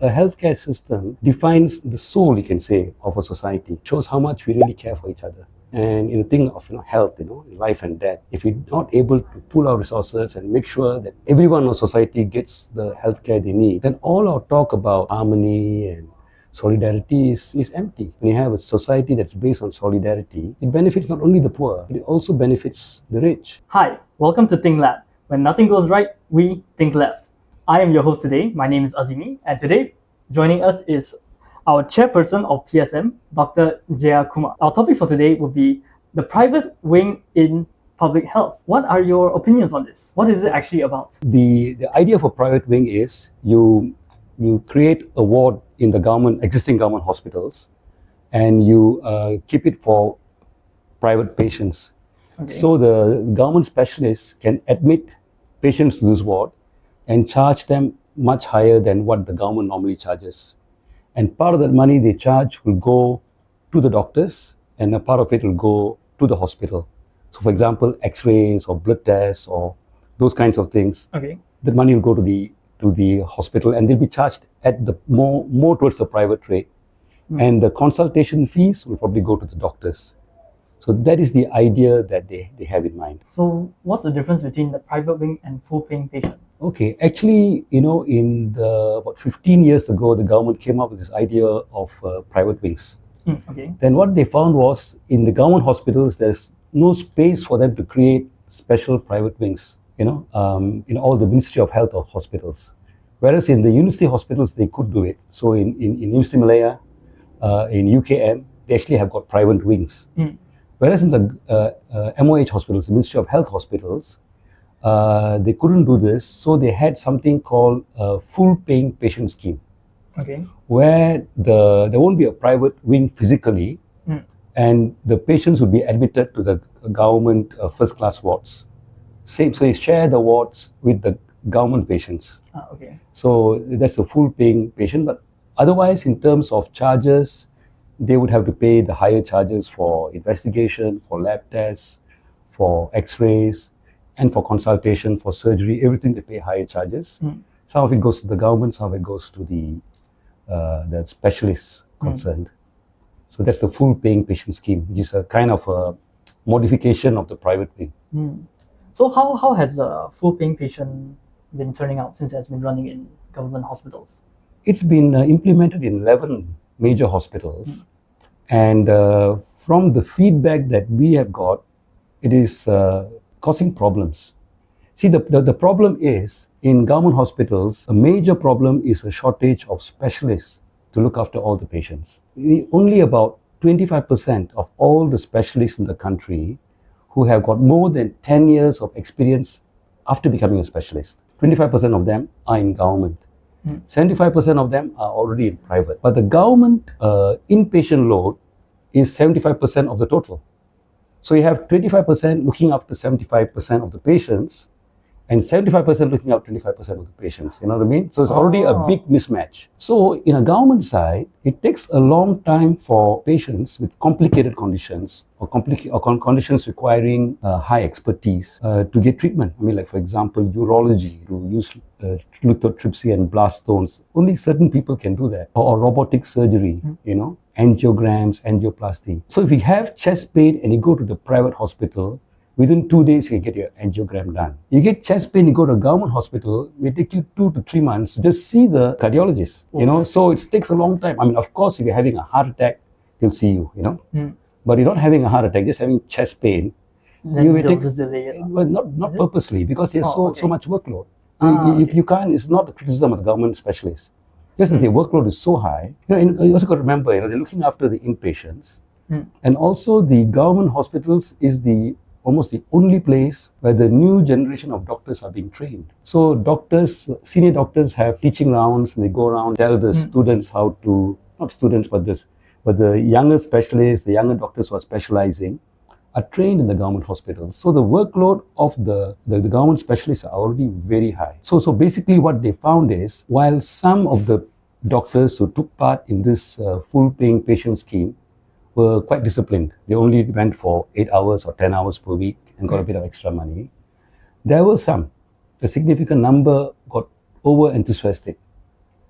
A healthcare system defines the soul, you can say, of a society. It shows how much we really care for each other. And in the thing of health, life and death, if we're not able to pool our resources and make sure that everyone in society gets the healthcare they need, then all our talk about harmony and solidarity is empty. When you have a society that's based on solidarity, it benefits not only the poor, it also benefits the rich. Hi, welcome to Think Lab. When nothing goes right, we think left. I am your host today. My name is Azemi, and today joining us is our chairperson of TSM, Dr. Jeyakumar. Our topic for today will be the private wing in public health. What are your opinions on this? What is it actually about? The idea of a private wing is you create a ward in the existing government hospitals, and you keep it for private patients. Okay. So the government specialists can admit patients to this ward and charge them much higher than what the government normally charges. And part of that money they charge will go to the doctors, and a part of it will go to the hospital. So for example, x-rays or blood tests or those kinds of things, Okay. the money will go to the hospital, and they'll be charged at the more towards the private rate. And the consultation fees will probably go to the doctors. So that is the idea that they have in mind. So what's the difference between the private wing and full paying patient? Okay, actually, about 15 years ago, the government came up with this idea of private wings. Okay. Then what they found was, in the government hospitals, there's no space for them to create special private wings, in all the Ministry of Health of hospitals. Whereas in the university hospitals, they could do it. So in University Malaya, in UKM, they actually have got private wings. Whereas in the MOH hospitals, the Ministry of Health hospitals, they couldn't do this, so they had something called a full paying patient scheme. Okay. Where there won't be a private wing physically, and the patients would be admitted to the government first class wards. So they share the wards with the government patients. Okay. So that's a full paying patient, but otherwise in terms of charges, they would have to pay the higher charges for investigation, for lab tests, for x-rays, and for consultation, for surgery. Everything they pay higher charges. Some of it goes to the government, some of it goes to the specialists concerned. So that's the full paying patient scheme, which is a kind of a modification of the private wing. So how has the full paying patient been turning out since it has been running in government hospitals? It's been implemented in 11 major hospitals. And from the feedback that we have got, it is causing problems. See, the problem is, in government hospitals, a major problem is a shortage of specialists to look after all the patients. Only about 25% of all the specialists in the country who have got more than 10 years of experience after becoming a specialist. 25% of them are in government. 75% of them are already in private. But the government inpatient load is 75% of the total. So you have 25% looking after 75% of the patients, and 75% looking after 25% of the patients. You know what I mean? So it's already a big mismatch. So in a government side, it takes a long time for patients with complicated conditions or conditions requiring high expertise to get treatment. I mean, like for example, urology, to use lithotripsy and blast stones. Only certain people can do that. Or robotic surgery, angiograms, angioplasty. So if you have chest pain and you go to the private hospital, within 2 days, you get your angiogram done. You get chest pain, you go to a government hospital, it will take you 2 to 3 months to just see the cardiologist, so it takes a long time. I mean, of course, if you're having a heart attack, he'll see you, But you're not having a heart attack, just having chest pain. Then you will they'll take, just delay it. well, not purposely, because there's so much workload. Okay. You can't, it's not a criticism of the government specialists. Just that their workload is so high. And you also got to remember, they're looking after the inpatients. And also the government hospitals is almost the only place where the new generation of doctors are being trained. So doctors, senior doctors have teaching rounds, and they go around, tell the students how to, not students, but the younger specialists, the younger doctors who are specializing, are trained in the government hospitals. So the workload of the government specialists are already very high. So basically what they found is, while some of the doctors who took part in this full paying patient scheme were quite disciplined. They only went for 8 hours or 10 hours per week and got a bit of extra money. There were some, a significant number, got over enthusiastic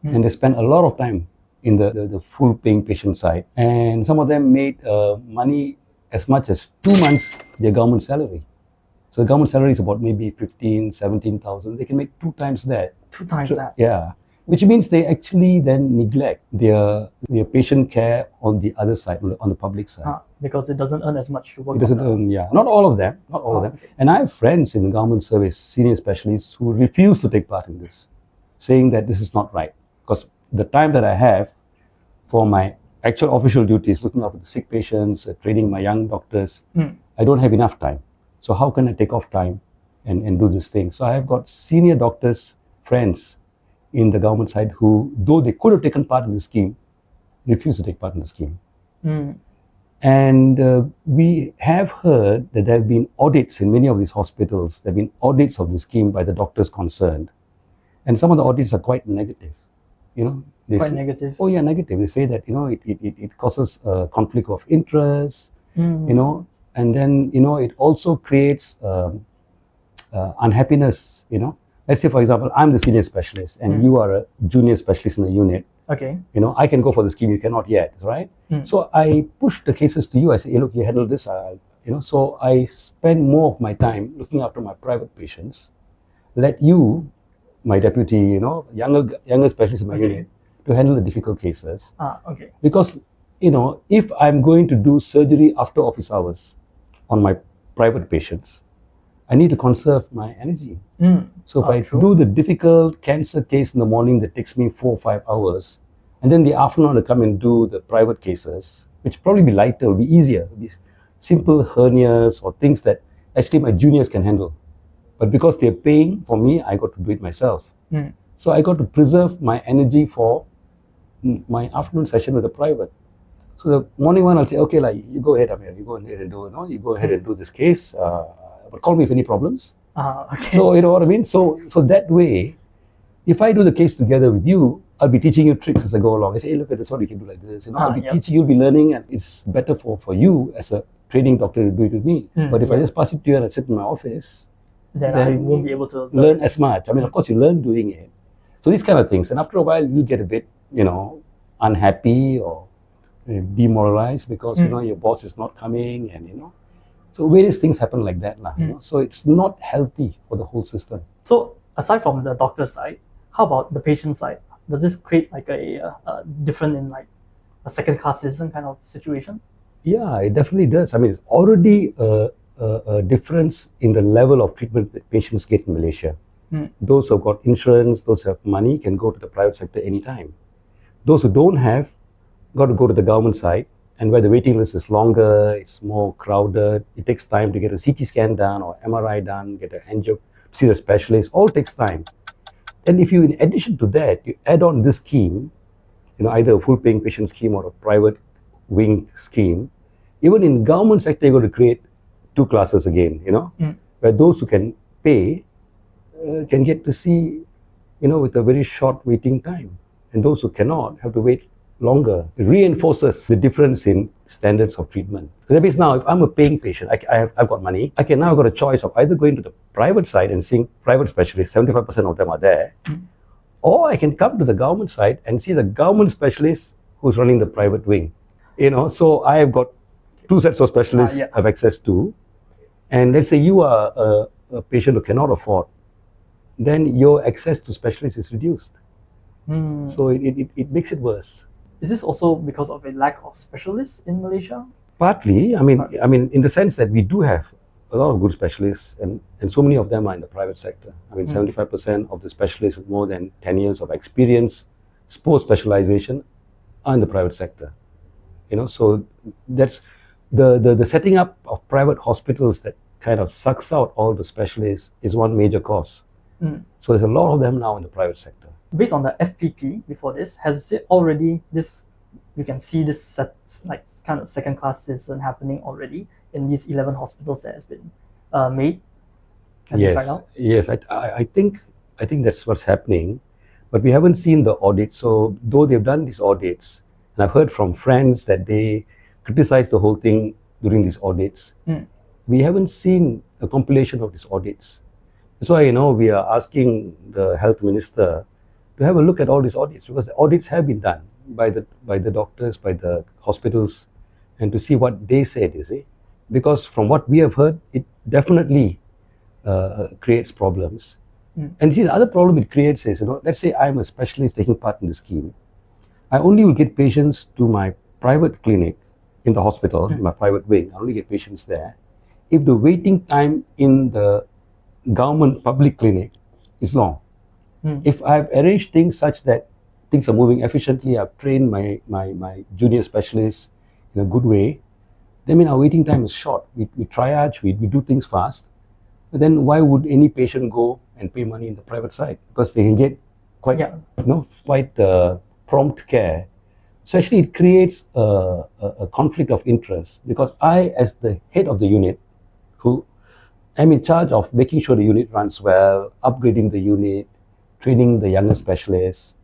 and they spent a lot of time in the full paying patient side, and some of them made money as much as 2 months their government salary. So the government salary is about maybe 15, 17,000. They can make 2 times that. 2 times that. Yeah. Which means they actually then neglect their patient care on the other side, on the public side. Because it doesn't earn as much to work. It doesn't earn, yeah. Not all of them. Not all of them. Okay. And I have friends in government service, senior specialists, who refuse to take part in this, saying that this is not right. Because the time that I have for my actual official duties, looking after the sick patients, training my young doctors, I don't have enough time. So how can I take off time and do this thing? So I have got senior doctors, friends in the government side who, though they could have taken part in the scheme, refuse to take part in the scheme. And we have heard that there have been audits in many of these hospitals. There have been audits of the scheme by the doctors concerned. And some of the audits are quite negative. They Quite say, negative. Oh yeah, negative. They say that, it causes a conflict of interest, and then, it also creates unhappiness, Let's say, for example, I'm the senior specialist and you are a junior specialist in the unit. Okay. I can go for the scheme, you cannot yet, right? So I push the cases to you. I say, hey, look, you handle this. So I spend more of my time looking after my private patients. Let you, my deputy, younger specialist in my unit, to handle the difficult cases. Okay. Because, if I'm going to do surgery after office hours on my private patients, I need to conserve my energy. So if I do the difficult cancer case in the morning that takes me 4 or 5 hours, and then the afternoon I come and do the private cases, which probably be lighter, will be easier, will be simple hernias or things that actually my juniors can handle. But because they're paying for me, I got to do it myself. So I got to preserve my energy for my afternoon session with the private. So the morning one, I'll say, okay, you go ahead, Amir, you go ahead and do, you go ahead and do this case. But call me if any problems. Okay. So you know what I mean? So that way, if I do the case together with you, I'll be teaching you tricks as I go along. I say, hey, look at this, what you can do like this. I'll be teaching, you'll be learning, and it's better for you as a training doctor to do it with me. But if I just pass it to you and I sit in my office, then I won't be able to learn as much. I mean, of course, you learn doing it. So these kind of things. And after a while, you get a bit, unhappy or demoralized because, your boss is not coming and, So various things happen like that. So it's not healthy for the whole system. So aside from the doctor side, how about the patient side? Does this create like a different in like a second-class citizen kind of situation? Yeah, it definitely does. I mean, it's already a difference in the level of treatment that patients get in Malaysia. Those who have got insurance, those who have money can go to the private sector anytime. Those who don't have, got to go to the government side, and where the waiting list is longer, it's more crowded, it takes time to get a CT scan done or MRI done, get an angio, see the specialist, all takes time. And if you, in addition to that, you add on this scheme, either a full paying patient scheme or a private wing scheme, even in government sector, you're going to create 2 classes again, where those who can pay can get to see, with a very short waiting time. And those who cannot have to wait longer. It reinforces the difference in standards of treatment. So that means now, if I'm a paying patient, I've got money, I can now got a choice of either going to the private side and seeing private specialists, 75% of them are there, or I can come to the government side and see the government specialist who's running the private wing. So I have got 2 sets of specialists I have access to, and let's say you are a patient who cannot afford, then your access to specialists is reduced. So it makes it worse. Is this also because of a lack of specialists in Malaysia? Partly. I mean, in the sense that we do have a lot of good specialists, and so many of them are in the private sector. 75% of the specialists with more than 10 years of experience, post specialization, are in the private sector. So that's the setting up of private hospitals that kind of sucks out all the specialists is one major cause. So there's a lot of them now in the private sector. Based on the FPP before this, has it already we can see this like kind of second-class citizen happening already in these 11 hospitals that has been made? Yes, yes. I think that's what's happening, but we haven't seen the audits. So though they've done these audits, and I've heard from friends that they criticize the whole thing during these audits, we haven't seen a compilation of these audits. That's why we are asking the health minister to have a look at all these audits, because the audits have been done by the doctors, by the hospitals, and to see what they said, you see. Because from what we have heard, it definitely creates problems. And see, the other problem it creates is, let's say I'm a specialist taking part in the scheme. I only will get patients to my private clinic in the hospital, in my private wing. I only get patients there if the waiting time in the government public clinic is long. If I've arranged things such that things are moving efficiently, I've trained my junior specialists in a good way, then our waiting time is short. We triage, we do things fast. But then why would any patient go and pay money in the private side? Because they can get quite, quite prompt care. So actually it creates a conflict of interest, because I, as the head of the unit, who am in charge of making sure the unit runs well, upgrading the unit, training the younger specialists.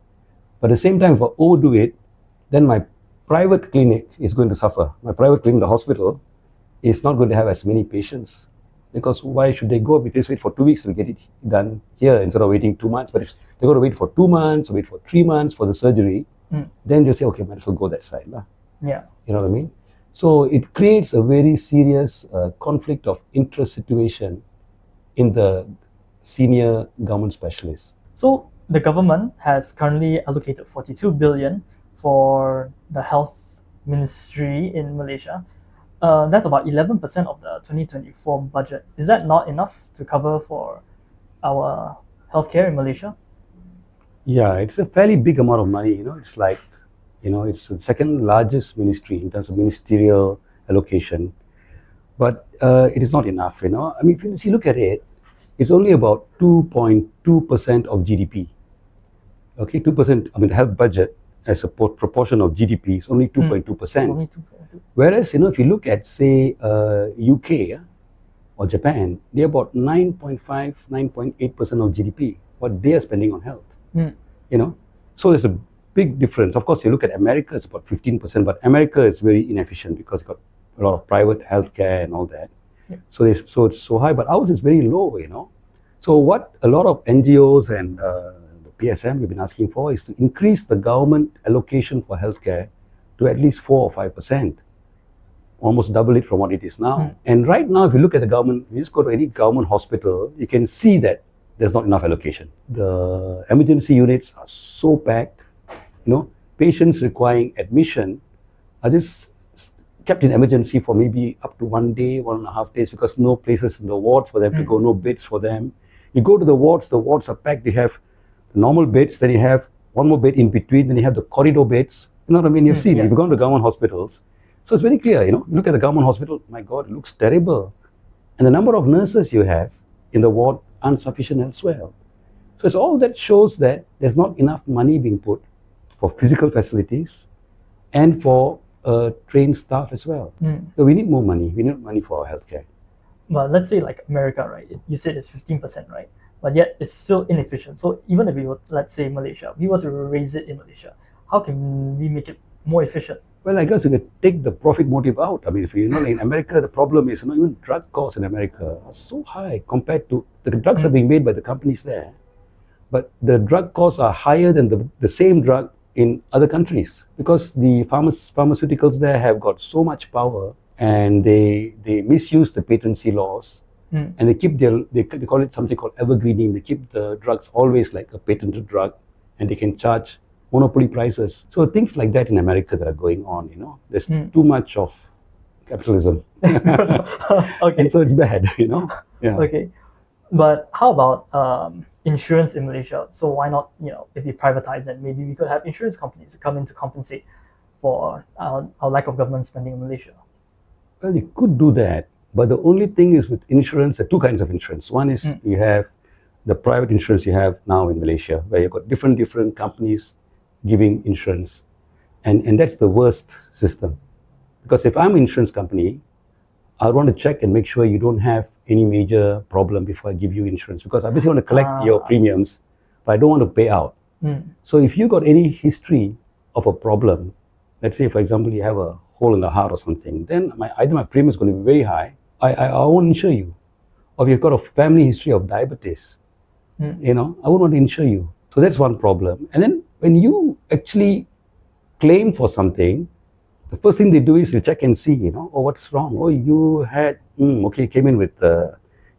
But at the same time, if I overdo it, then my private clinic is going to suffer. My private clinic, the hospital, is not going to have as many patients. Because why should they go? Because wait for 2 weeks to get it done here instead of waiting 2 months. But if they're going to wait for 2 months or wait for 3 months for the surgery, then they'll say, okay, might as well go that side. Yeah. You know what I mean? So it creates a very serious conflict of interest situation in the senior government specialists. So the government has currently allocated 42 billion for the health ministry in Malaysia. That's about 11% of the 2024 budget. Is that not enough to cover for our healthcare in Malaysia? Yeah, it's a fairly big amount of money. It's like, it's the second largest ministry in terms of ministerial allocation. But it is not enough, I mean, if you look at it, it's only about 2.2% of GDP. Okay, 2%, I mean, the health budget as a proportion of GDP is only 2.2%. Only 2.2. Whereas, if you look at, say, UK or Japan, they're about 9.5, 9.8% of GDP, what they are spending on health. So there's a big difference. Of course, you look at America, it's about 15%, but America is very inefficient because it's got a lot of private healthcare and all that. Yeah. So it's so high, but ours is very low, So what a lot of NGOs and the PSM we've been asking for is to increase the government allocation for healthcare to at least 4 or 5%, almost double it from what it is now. And right now, if you look at the government, you just go to any government hospital, you can see that there's not enough allocation. The emergency units are so packed, patients requiring admission are just kept in emergency for maybe up to 1 day, 1.5 days, because no places in the ward for them to go, no beds for them. You go to the wards are packed. You have the normal beds, then you have one more bed in between, then you have the corridor beds. You know what I mean? You've seen, you've gone to government hospitals. So it's very clear, look at the government hospital, my God, it looks terrible. And the number of nurses you have in the ward aren't sufficient elsewhere. So it's all that shows that there's not enough money being put for physical facilities and for trained staff as well. So we need more money. We need money for our healthcare. But let's say like America, right? You said it's 15%, right? But yet it's still inefficient. So even if we were, let's say Malaysia, we were to raise it in Malaysia, how can we make it more efficient? Well, I guess you could take the profit motive out. I mean, if in America, the problem is, even drug costs in America are so high compared to the drugs are being made by the companies there, but the drug costs are higher than the same drug in other countries, because the pharmaceuticals there have got so much power, and they misuse the patency laws, and they keep they call it something called evergreening. They keep the drugs always like a patented drug, and they can charge monopoly prices. So things like that in America that are going on, there's too much of capitalism. Okay. And so it's bad, Yeah. Okay. But how about insurance in Malaysia? So why not, if we privatize it, maybe we could have insurance companies come in to compensate for our lack of government spending in Malaysia? Well, you could do that, but the only thing is with insurance, there are two kinds of insurance. One is you have the private insurance you have now in Malaysia, where you've got different companies giving insurance, and that's the worst system, because if I'm an insurance company, I want to check and make sure you don't have any major problem before I give you insurance, because I basically want to collect your premiums, but I don't want to pay out. So if you got any history of a problem, let's say for example you have a hole in the heart or something, then either my premium is going to be very high, I won't insure you. Or if you've got a family history of diabetes, I wouldn't want to insure you. So that's one problem. And then when you actually claim for something, the first thing they do is to check and see, oh, what's wrong? Oh, you had, came in with you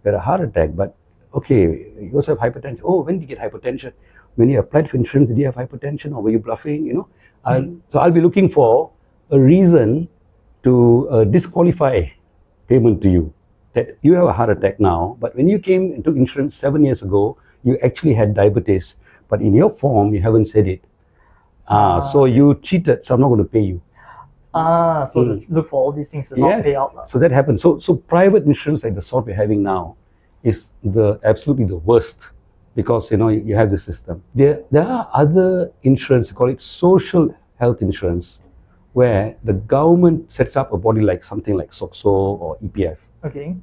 had a heart attack, but okay, you also have hypertension. Oh, when did you get hypertension? When you applied for insurance, did you have hypertension or were you bluffing? So I'll be looking for a reason to disqualify payment to you. That you have a heart attack now, but when you came and took insurance 7 years ago, you actually had diabetes, but in your form, you haven't said it. So you cheated, so I'm not going to pay you. So look for all these things to not pay out. So that happens. So private insurance like the sort we're having now is absolutely the worst, because you have the system. There are other insurance, call it social health insurance, where the government sets up a body like something like SOXO or EPF,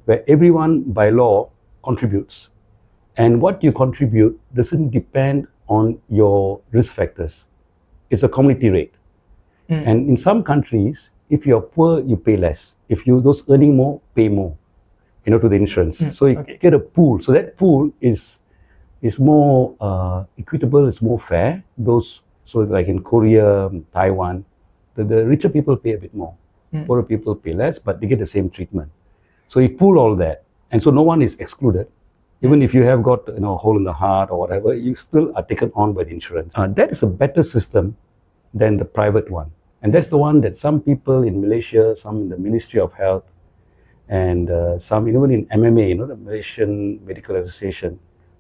where everyone by law contributes. And what you contribute doesn't depend on your risk factors. It's a community rate. And in some countries, if you're poor, you pay less. If those earning more, pay more, to the insurance. So you get a pool. So that pool is more equitable, it's more fair. So like in Korea, Taiwan, the richer people pay a bit more. Poorer people pay less, but they get the same treatment. So you pool all that. And so no one is excluded. Even if you have got a hole in the heart or whatever, you still are taken on by the insurance. That is a better system than the private one. And that's the one that some people in Malaysia, some in the Ministry of Health, and some even in MMA, the Malaysian Medical Association,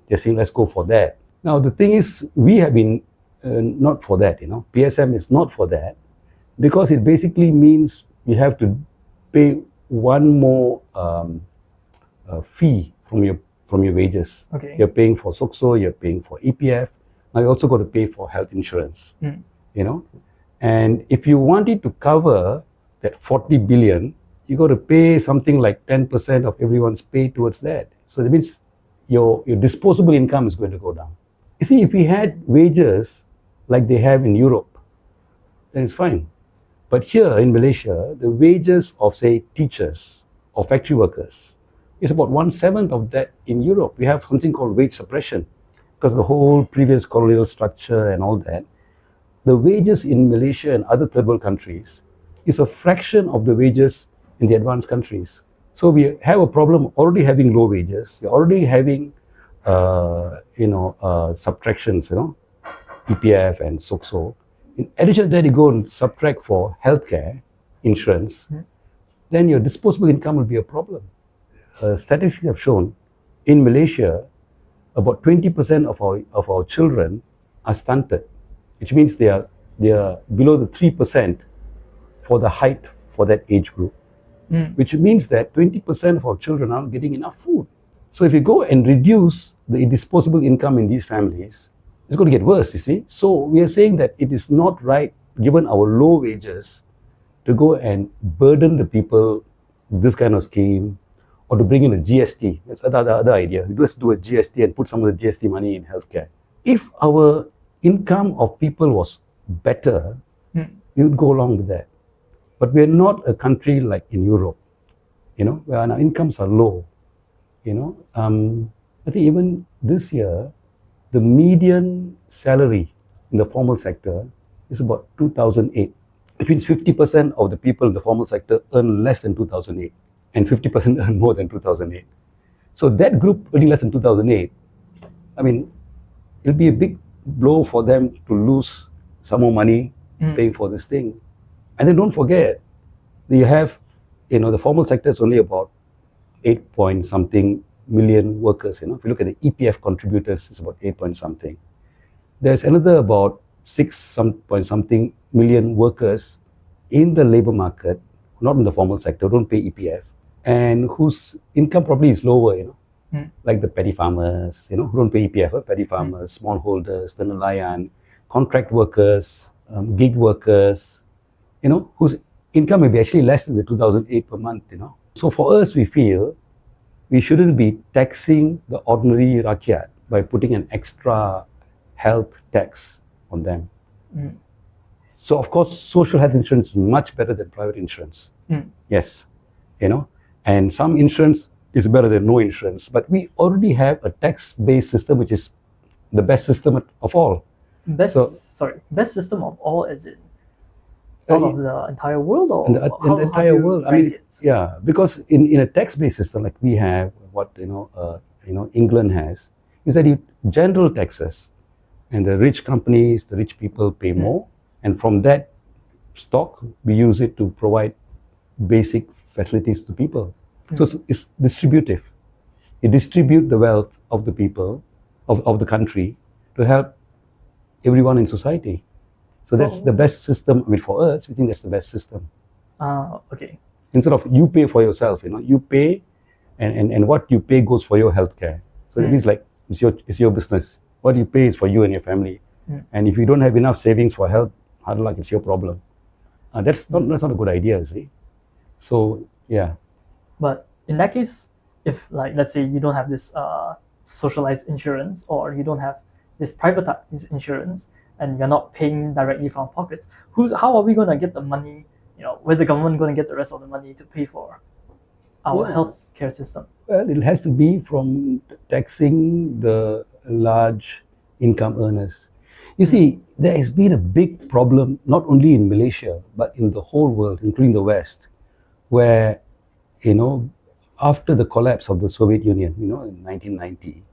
they're saying, let's go for that. Now, the thing is, we have been not for that, PSM is not for that, because it basically means you have to pay one more fee from your wages. You're paying for SOXO, you're paying for EPF. Now you also got to pay for health insurance. And if you wanted to cover that 40 billion, you got to pay something like 10% of everyone's pay towards that. So that means your disposable income is going to go down. You see, if we had wages like they have in Europe, then it's fine. But here in Malaysia, the wages of, say, teachers or factory workers is about 1/7 of that in Europe. We have something called wage suppression, because the whole previous colonial structure and all that. The wages in Malaysia and other third world countries is a fraction of the wages in the advanced countries. So we have a problem already having low wages. We're already having, subtractions, EPF and SOXO. In addition to that, you go and subtract for healthcare insurance, then your disposable income will be a problem. Statistics have shown in Malaysia, about 20% of our children are stunted, which means they are below the 3% for the height for that age group, which means that 20% of our children aren't getting enough food. So if you go and reduce the disposable income in these families, it's going to get worse, you see. So we are saying that it is not right, given our low wages, to go and burden the people with this kind of scheme, or to bring in a GST. That's the other idea. You just do a GST and put some of the GST money in healthcare. If our income of people was better, we would go along with that. But we're not a country like in Europe, where our incomes are low. I think even this year, the median salary in the formal sector is about 2008. Which means 50% of the people in the formal sector earn less than 2008, and 50% earn more than 2008. So that group earning less than 2008, it'll be a big blow for them to lose some more money paying for this thing. And then don't forget, you have, the formal sector is only about 8 point something million workers. If you look at the EPF contributors, it's about 8 point something. There's another about 6 point something million workers in the labor market, not in the formal sector, don't pay EPF, and whose income probably is lower, like the petty farmers, who don't pay EPF, petty farmers, smallholders, the nelayan, contract workers, gig workers, whose income may be actually less than the 2008 per month, So for us, we feel we shouldn't be taxing the ordinary rakyat by putting an extra health tax on them. So of course, social health insurance is much better than private insurance. Yes, and some insurance is better than no insurance. But we already have a tax-based system which is the best system of all. Best system of all, as in out of the entire world, or in the how entire do you world. I rank mean, it? yeah, because in a tax-based system like we have, what England has, is that you general taxes, and the rich companies, the rich people pay more, and from that stock we use it to provide basic facilities to people. So it's distributive. You distribute the wealth of the people of the country to help everyone in society. So that's the best system. I mean, for us, we think that's the best system. Okay. Instead of you pay for yourself, you pay, and what you pay goes for your healthcare. So it means like it's your business. What you pay is for you and your family. And if you don't have enough savings for health, hard luck, it's your problem. That's not a good idea, see. So yeah. But in that case, if like let's say you don't have this socialized insurance, or you don't have this privatized insurance, and you're not paying directly from pockets, how are we going to get the money? Where's the government going to get the rest of the money to pay for our healthcare system? Well, it has to be from taxing the large income earners. You see, there has been a big problem, not only in Malaysia, but in the whole world, including the West, where, after the collapse of the Soviet Union, in 1990,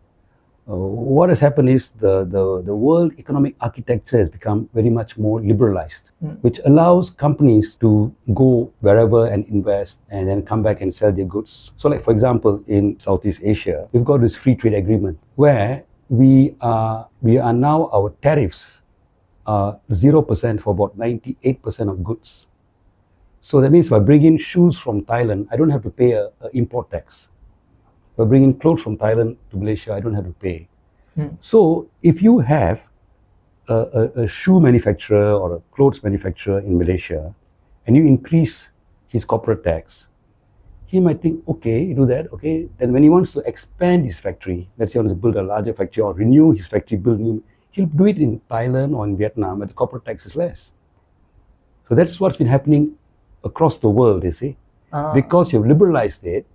what has happened is the world economic architecture has become very much more liberalized, which allows companies to go wherever and invest and then come back and sell their goods. So like, for example, in Southeast Asia, we've got this free trade agreement where we are now, our tariffs are 0% for about 98% of goods. So that means if I bring in shoes from Thailand, I don't have to pay an import tax. If I bring in clothes from Thailand to Malaysia, I don't have to pay. So if you have a shoe manufacturer or a clothes manufacturer in Malaysia, and you increase his corporate tax, he might think, okay, you do that, okay. Then when he wants to expand his factory, let's say he wants to build a larger factory or renew his factory, he'll do it in Thailand or in Vietnam, where the corporate tax is less. So that's what's been happening across the world, you see. Because you've liberalized it.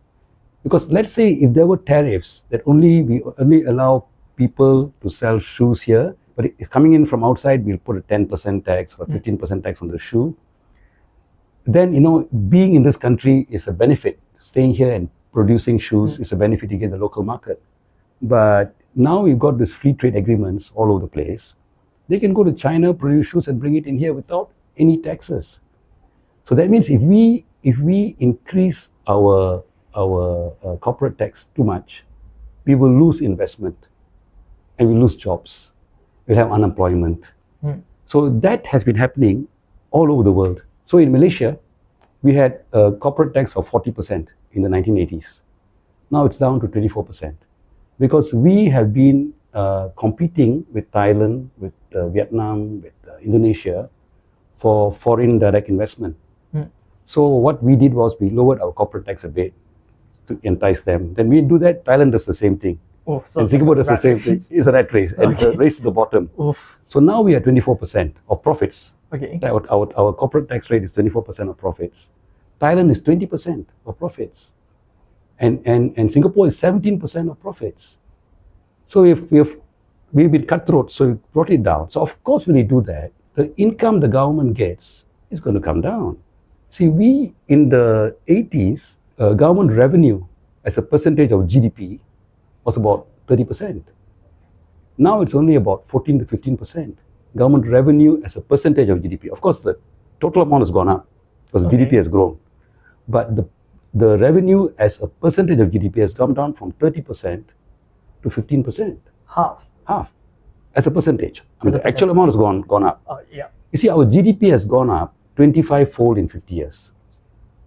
Because let's say if there were tariffs that we only allow people to sell shoes here, but if coming in from outside, we'll put a 10% tax or 15% tax on the shoe. Then, being in this country is a benefit. Staying here and producing shoes is a benefit to get the local market. But now we've got these free trade agreements all over the place. They can go to China, produce shoes, and bring it in here without any taxes. So that means if we increase our corporate tax too much, we will lose investment, and we lose jobs. We'll have unemployment. So that has been happening all over the world. So in Malaysia, we had a corporate tax of 40% in the 1980s. Now it's down to 24%, because we have been competing with Thailand, with Vietnam, with Indonesia for foreign direct investment. So what we did was we lowered our corporate tax a bit to entice them. Then we do that, Thailand does the same thing. And Singapore does the same thing. It's a rat race, and it's a race to the bottom. So now we are 24% of profits. Okay. Our corporate tax rate is 24% of profits. Thailand is 20% of profits. And Singapore is 17% of profits. So we've been cutthroat, so we brought it down. So of course when we do that, the income the government gets is going to come down. See, we in the 80s, government revenue as a percentage of GDP was about 30%. Now it's only about 14 to 15%. Government revenue as a percentage of GDP. Of course, the total amount has gone up because GDP has grown. But the revenue as a percentage of GDP has come down from 30% to 15%. Half. As a percentage. I mean, the actual amount has gone up. Yeah. You see, our GDP has gone up 25-fold in 50 years.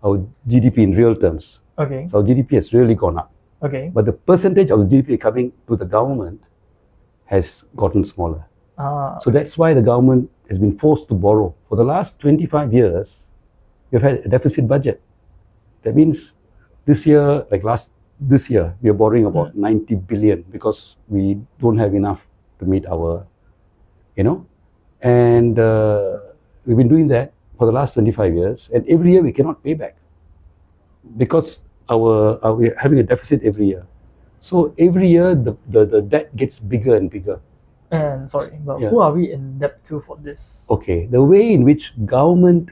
Our GDP in real terms. Okay. So our GDP has really gone up. Okay. But the percentage of the GDP coming to the government has gotten smaller. So that's why the government has been forced to borrow. For the last 25 years, we've had a deficit budget. That means this year, we are borrowing about 90 billion because we don't have enough to meet our, and we've been doing that for the last 25 years, and every year we cannot pay back because we're having a deficit every year. So every year the debt gets bigger and bigger. And sorry, but Yeah. who are we in debt to for this? Okay, the way in which government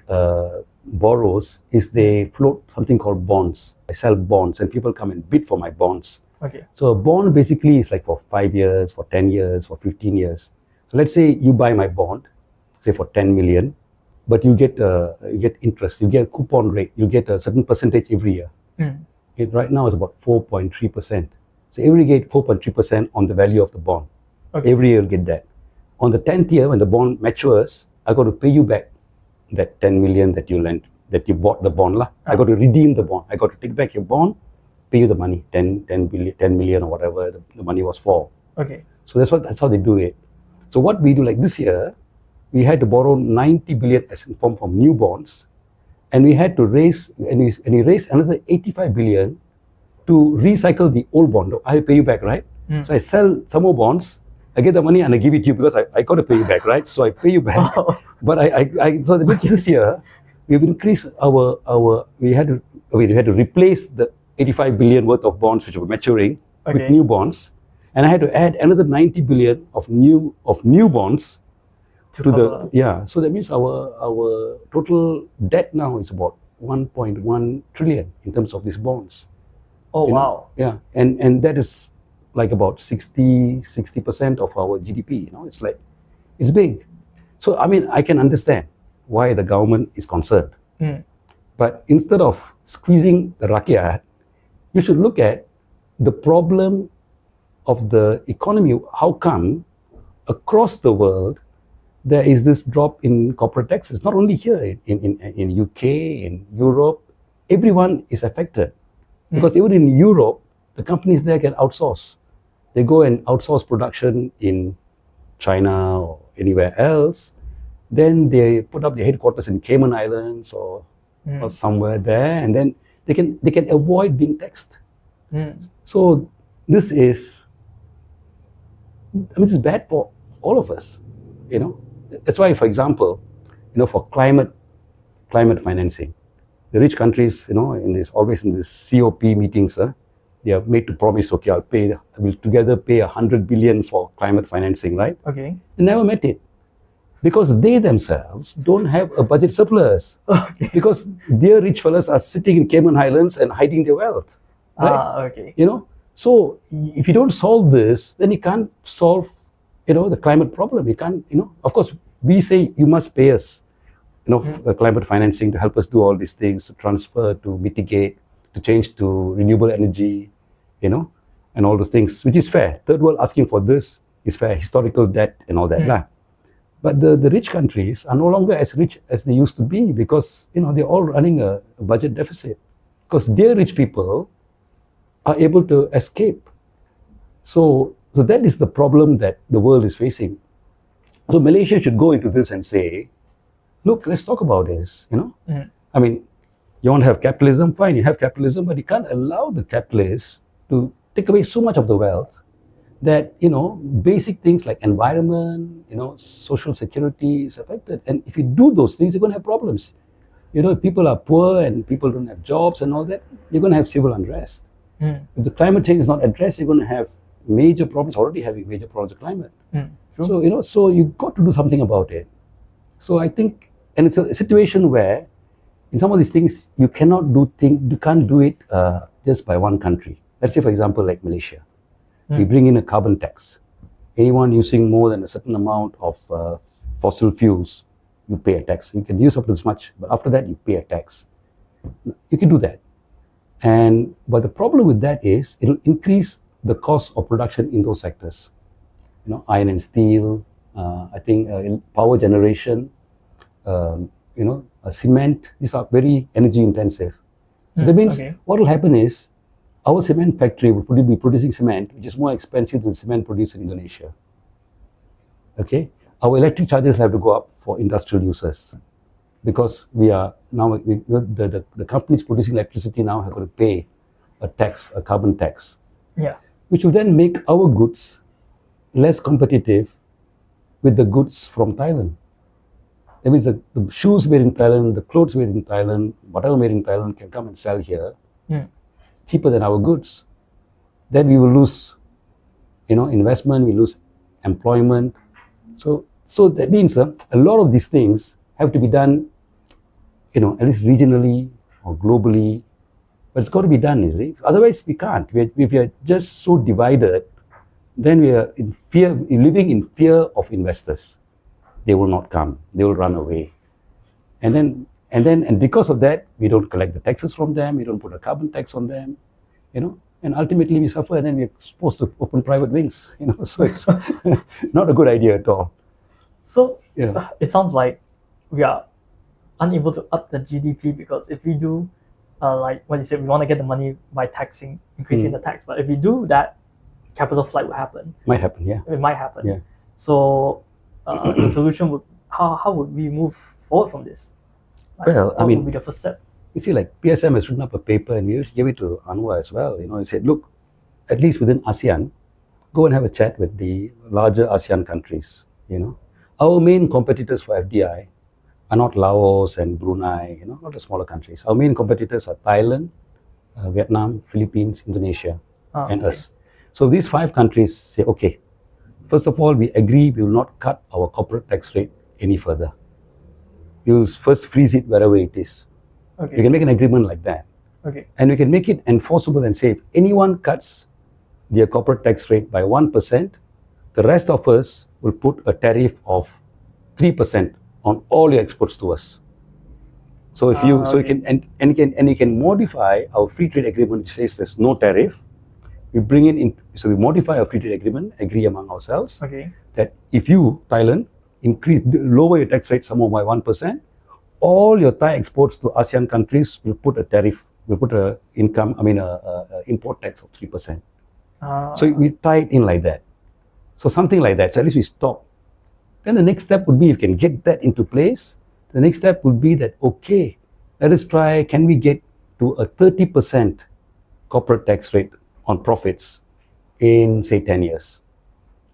borrows is they float something called bonds. I sell bonds and people come and bid for my bonds. Okay. So a bond basically is like for 5 years, for 10 years, for 15 years. So let's say you buy my bond, say for 10 million, but you get interest, you get a coupon rate, you get a certain percentage every year. It right now is about 4.3%. So every year you get 4.3% on the value of the bond. Okay. Every year you'll get that. On the 10th year, when the bond matures, I got to pay you back that 10 million that you lent, that you bought the bond. I got to redeem the bond. I got to take back your bond, pay you the money, 10 million or whatever the money was for. Okay. So that's how they do it. So what we do, like this year, we had to borrow 90 billion as in form from new bonds, and we had to raise, and we raised another 85 billion to recycle the old bond. I pay you back, right? So I sell some more bonds, I get the money and I give it to you because I got to pay you back, right? So I pay you back. But so this year we've increased we had to replace the 85 billion worth of bonds which were maturing with new bonds, and I had to add another 90 billion of new bonds to the So that means our total debt now is about 1.1 trillion in terms of these bonds. Oh, wow. Yeah, and that is like about 60% of our GDP. It's like, it's big. So I mean, I can understand why the government is concerned. But instead of squeezing the rakyat, you should look at the problem of the economy. How come across the world there is this drop in corporate taxes? Not only here in UK, in Europe, everyone is affected. Because even in Europe, the companies there can outsource. They go and outsource production in China or anywhere else. Then they put up their headquarters in Cayman Islands or somewhere there, and then they can avoid being taxed. So this is it's bad for all of us. That's why, for example, for climate financing, the rich countries, always in this COP meetings, they are made to promise, okay, we'll together pay 100 billion for climate financing, right? Okay. They never met it because they themselves don't have a budget surplus. Okay. Because their rich fellas are sitting in Cayman Islands and hiding their wealth, right? Okay. So if you don't solve this, then you can't solve, the climate problem. You can't, of course, we say you must pay us, climate financing to help us do all these things, to transfer, to mitigate, to change to renewable energy, and all those things, which is fair. Third world asking for this is fair, historical debt and all that. But the rich countries are no longer as rich as they used to be because, they're all running a budget deficit because their rich people are able to escape. So that is the problem that the world is facing. So Malaysia should go into this and say, look, let's talk about this, I mean, you want to have capitalism, fine, you have capitalism, but you can't allow the capitalists to take away so much of the wealth that, basic things like environment, social security is affected. And if you do those things, you're going to have problems. If people are poor and people don't have jobs and all that, you're going to have civil unrest. If the climate change is not addressed, you're going to have major problems, already having major problems with climate. So, so you've got to do something about it. So I think, and it's a situation where in some of these things, you can't do it just by one country. Let's say, for example, like Malaysia. We bring in a carbon tax. Anyone using more than a certain amount of fossil fuels, you pay a tax. You can use up to this much, but after that, you pay a tax. You can do that. But the problem with that is, it'll increase the cost of production in those sectors. Iron and steel, I think power generation, cement, these are very energy intensive. So that means what will happen is our cement factory will be producing cement which is more expensive than cement produced in Indonesia. Okay, our electric charges have to go up for industrial users because we are now the companies producing electricity now have got to pay a carbon tax, which will then make our goods less competitive with the goods from Thailand. That means the shoes made in Thailand, the clothes made in Thailand, whatever made in Thailand can come and sell here cheaper than our goods. Then we will lose, investment, we lose employment. So that means a lot of these things have to be done, at least regionally or globally. But it's got to be done, you see. Otherwise, we can't. If we are just so divided, then we are in fear, living in fear of investors. They will not come. They will run away. And because of that, we don't collect the taxes from them. We don't put a carbon tax on them, and ultimately we suffer, and then we're supposed to open private wings, So it's not a good idea at all. So it sounds like we are unable to up the GDP, because if we do, like what you said, we want to get the money by increasing the tax. But if we do that, capital flight will happen. Might happen, yeah. It might happen. Yeah. So the solution would, how would we move forward from this? What would be the first step? You see, like PSM has written up a paper, and we gave it to Anwar as well. He said, look, at least within ASEAN, go and have a chat with the larger ASEAN countries. Our main competitors for FDI are not Laos and Brunei, not the smaller countries. Our main competitors are Thailand, Vietnam, Philippines, Indonesia, and us. So these 5 countries say, okay, first of all, we agree we will not cut our corporate tax rate any further. We will first freeze it wherever it is. Okay. We can make an agreement like that. Okay. And we can make it enforceable and say, if anyone cuts their corporate tax rate by 1%, the rest of us will put a tariff of 3% on all your exports to us. So if you, so you can, and you can modify our free trade agreement, which says there's no tariff. We bring it in, so we modify our free trade agreement, agree among ourselves, that if you, Thailand, lower your tax rate somewhere by 1%, all your Thai exports to ASEAN countries will put a tariff, will put a import tax of 3%. So we tie it in like that. So something like that. So at least we stop. Then the next step would be, if you can get that into place, the next step would be that, okay, let us try, can we get to a 30% corporate tax rate on profits in, say, 10 years?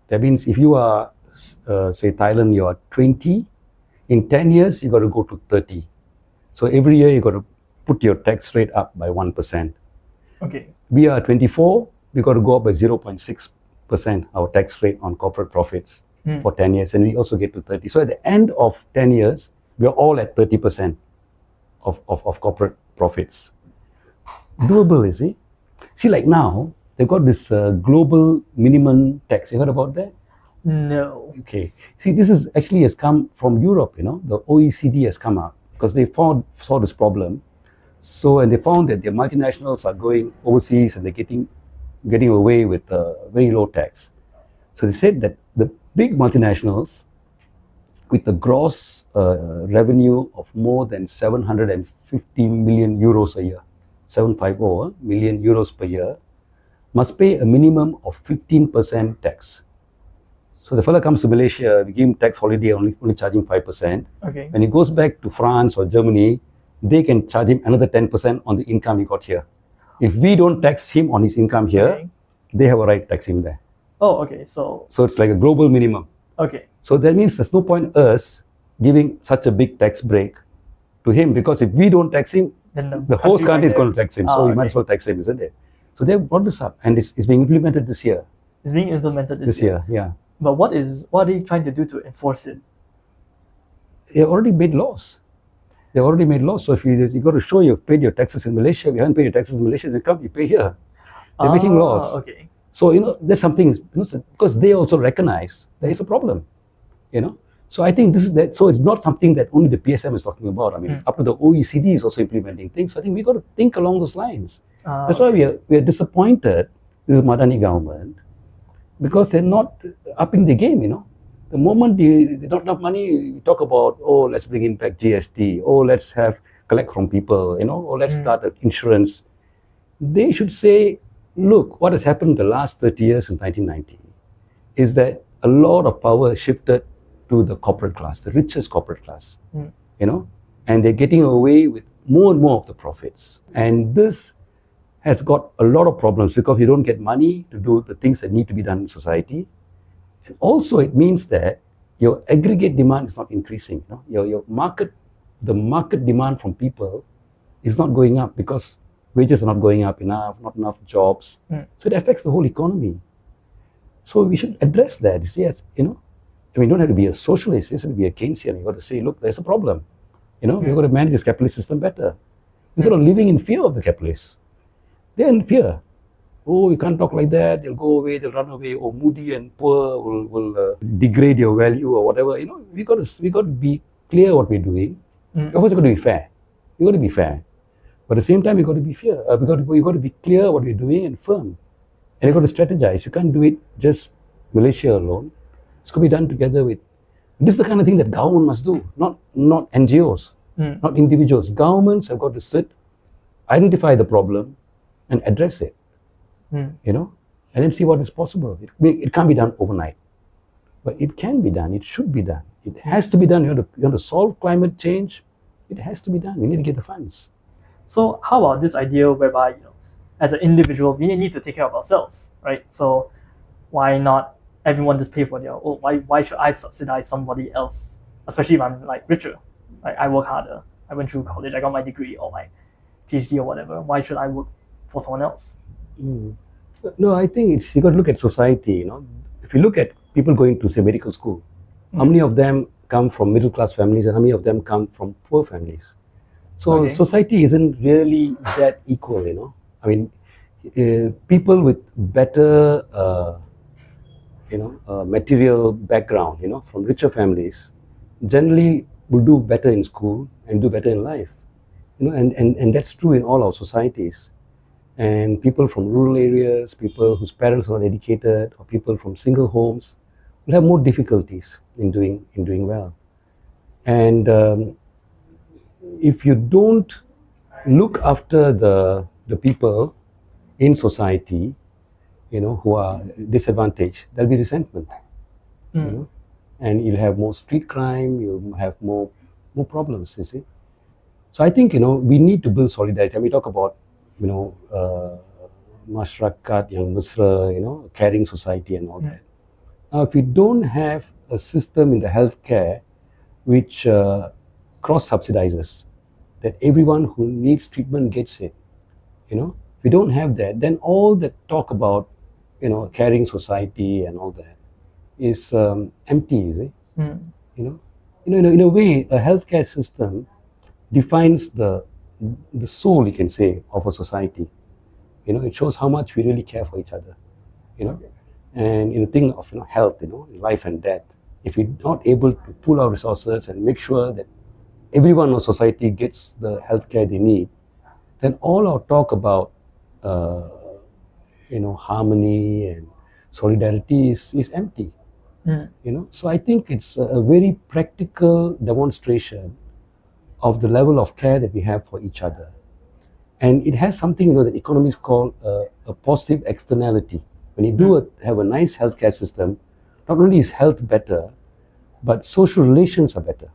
That means if you are, say, Thailand, you are 20, in 10 years, you got to go to 30. So every year, you got to put your tax rate up by 1%. Okay. We are 24, we got to go up by 0.6%, our tax rate on corporate profits for 10 years, and we also get to 30. So at the end of 10 years, we are all at 30% of corporate profits. Doable, is it? See, like now, they've got this global minimum tax. You heard about that? No. Okay. See, this is actually has come from Europe, The OECD has come out because they saw this problem. So, and they found that their multinationals are going overseas and they're getting away with very low tax. So they said that the big multinationals with a gross revenue of more than 750 million euros a year, 750 million euros per year, must pay a minimum of 15% tax. So the fellow comes to Malaysia, we give him tax holiday, only charging 5%. Okay. When he goes back to France or Germany, they can charge him another 10% on the income he got here. If we don't tax him on his income here, they have a right to tax him there. Oh, okay. So it's like a global minimum. Okay. So that means there's no point us giving such a big tax break to him, because if we don't tax him, then the host country is going to tax him. So we might as well tax him, isn't it? So they brought this up, and it's being implemented this year. It's being implemented this year. Yeah. But what are they trying to do to enforce it? They already made laws. They already made laws. So if you got to show you've paid your taxes in Malaysia, if you haven't paid your taxes in Malaysia, then come, you pay here. They're making laws. Okay. So, there's something, because they also recognize there is a problem, So I think this is that. So it's not something that only the PSM is talking about. I mean, it's up to the OECD is also implementing things. So I think we've got to think along those lines. That's why we are disappointed with this Madani government, because they're not upping the game, The moment they don't have money, you talk about, let's bring in back GST, let's collect from people, let's start an insurance. They should say, look, what has happened the last 30 years since 1990 is that a lot of power shifted to the corporate class, the richest corporate class, and they're getting away with more and more of the profits. And this has got a lot of problems because you don't get money to do the things that need to be done in society. And also it means that your aggregate demand is not increasing. The market demand from people is not going up because wages are not going up enough, not enough jobs. So it affects the whole economy. So we should address that. You see, as, you don't have to be a socialist. You have to be a Keynesian. You got to say, look, there's a problem. We've got to manage this capitalist system better. Instead of living in fear of the capitalists, they're in fear. Oh, you can't talk like that. They'll go away. They'll run away. Or moody and poor will degrade your value or whatever. We got to be clear what we're doing. Of course, we've got to be fair. We've got to be fair. But at the same time, we've got to be fair. We've got to be clear what we're doing and firm. And you've got to strategize. You can't do it just Malaysia alone. It's got to be done together with. This is the kind of thing that government must do, not NGOs, not individuals. Governments have got to sit, identify the problem, and address it. And then see what is possible. It can't be done overnight, but it can be done. It should be done. It has to be done. You want to solve climate change. It has to be done. We need to get the funds. So how about this idea whereby, as an individual, we need to take care of ourselves, right? So why not everyone just pay for their own? Why should I subsidize somebody else, especially if I'm like richer? Like, I work harder. I went through college. I got my degree or my PhD or whatever. Why should I work for someone else? No, I think you got to look at society. If you look at people going to say medical school, how many of them come from middle class families and how many of them come from poor families? So society isn't really that equal. I mean, people with better, material background, from richer families, generally will do better in school and do better in life. And that's true in all our societies. And people from rural areas, people whose parents are not educated, or people from single homes will have more difficulties in doing well. And if you don't look after the people in society, who are disadvantaged, there'll be resentment. And you'll have more street crime. You'll have more problems. You see. So I think we need to build solidarity. And we talk about masyarakat yang mesra, caring society and all that. Now, if we don't have a system in the healthcare which cross-subsidizes, that everyone who needs treatment gets it, if we don't have that, then all that talk about, caring society and all that is empty, is it? In a way, a healthcare system defines the soul, you can say, of a society. It shows how much we really care for each other. And in the thing of health, life and death, if we're not able to pool our resources and make sure that everyone in our society gets the healthcare they need, then all our talk about harmony and solidarity is empty. So I think it's a very practical demonstration of the level of care that we have for each other. And it has something that economists call a positive externality. When you do have a nice healthcare system, not only is health better, but social relations are better.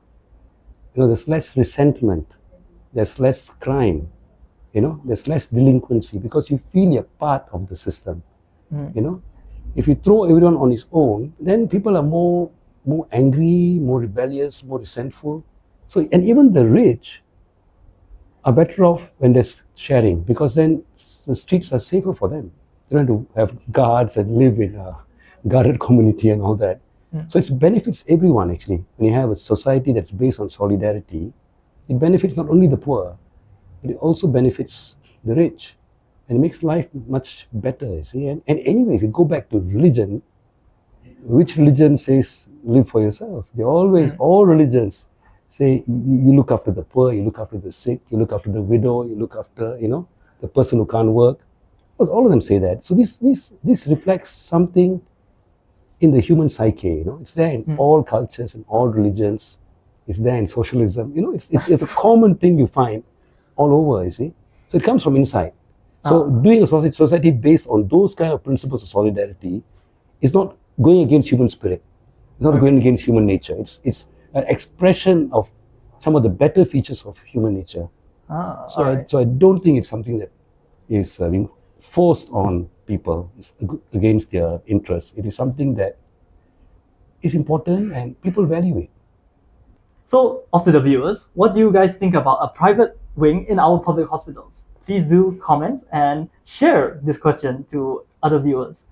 There's less resentment, there's less crime, there's less delinquency, because you feel you're part of the system. If you throw everyone on his own, then people are more angry, more rebellious, more resentful. So, and even the rich are better off when there's sharing, because then the streets are safer for them. They don't have to have guards and live in a guarded community and all that. So it benefits everyone, actually. When you have a society that's based on solidarity, it benefits not only the poor, but it also benefits the rich. And it makes life much better, you see. And anyway, if you go back to religion, which religion says live for yourself? They always, all religions say you look after the poor, you look after the sick, you look after the widow, you look after, the person who can't work. All of them say that. So this reflects something in the human psyche. It's there in all cultures and all religions. It's there in socialism. It's a common thing you find all over, you see. So it comes from inside. So doing a society based on those kind of principles of solidarity is not going against human spirit. It's not going against human nature. It's an expression of some of the better features of human nature. So I don't think it's something that is being forced on people, it's against their interests. It is something that is important and people value it. So, off to the viewers, what do you guys think about a private wing in our public hospitals? Please do comment and share this question to other viewers.